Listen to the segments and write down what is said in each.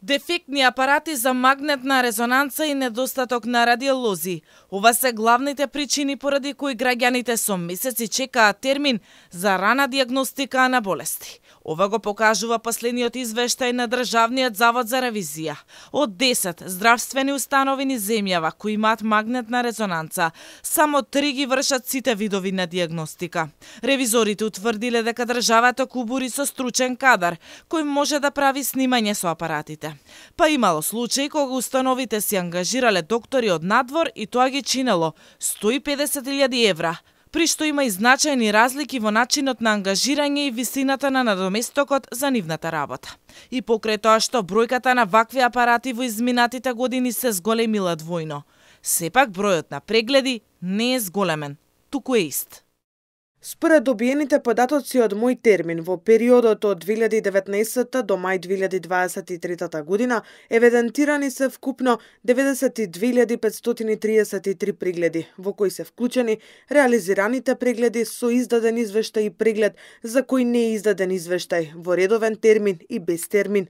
Дефектни апарати за магнетна резонанца и недостаток на радиолози. Ова се главните причини поради кои граѓаните со месеци чекаат термин за рана диагностика на болести. Ова го покажува последниот извештај на Државниот завод за ревизија. Од 10 здравствени установи низ земјава кои имаат магнетна резонанца, само 3 ги вршат сите видови на диагностика. Ревизорите утврдиле дека државата кубури со стручен кадар кој може да прави снимање со апаратите. Па имало случаи кога установите си ангажирале доктори од надвор и тоа ги чинело 150.000 евра, при што има и значајни разлики во начинот на ангажирање и висината на надоместокот за нивната работа. И покрај тоа што бројката на вакви апарати во изминатите години се зголемила двојно, сепак бројот на прегледи не е зголемен, туку е ист. Според добиените податоци од Мој термин, во периодот од 2019 до мај 2023 година, евидентирани се вкупно 92.533 прегледи, во кои се вклучени реализираните прегледи со издаден извештај и преглед за кој не е издаден извештај, во редовен термин и без термин.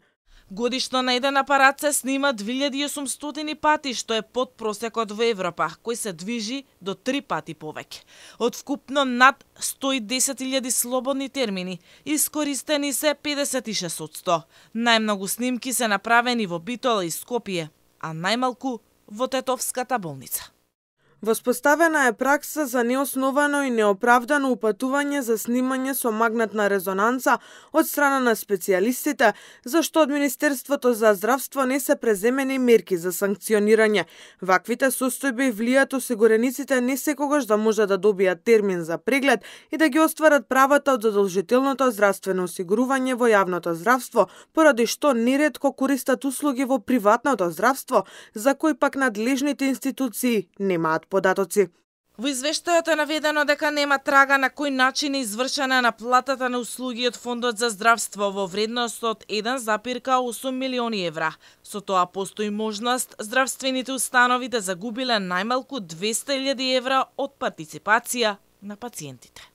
Годишно на еден апарат се снима 2800 пати, што е под просекот во Европа, кој се движи до 3 пати повеќе. Од вкупно над 110.000 слободни термини, искористени се 56%. Најмногу снимки се направени во Битола и Скопје, а најмалку во Тетовската болница. Воспоставена е пракса за неосновано и неоправдано упатување за снимање со магнетна резонанца од страна на специјалистите, зашто од Министерството за здравство не се преземени мерки за санкционирање. Ваквите состојби влијат осигурениците не секогаш да може да добијат термин за преглед и да ги остварат правата од задолжителното здравствено осигурување во јавното здравство, поради што неретко користат услуги во приватното здравство, за кои пак надлежните институции немаат податоци. Во извештајот е наведено дека нема трага на кој начин е извршена наплатата на услуги од Фондот за здравство во вредност од 1,8 милиони евра. Со тоа постои можност здравствените установи да загубиле најмалку 200.000 евра од партиципација на пациентите.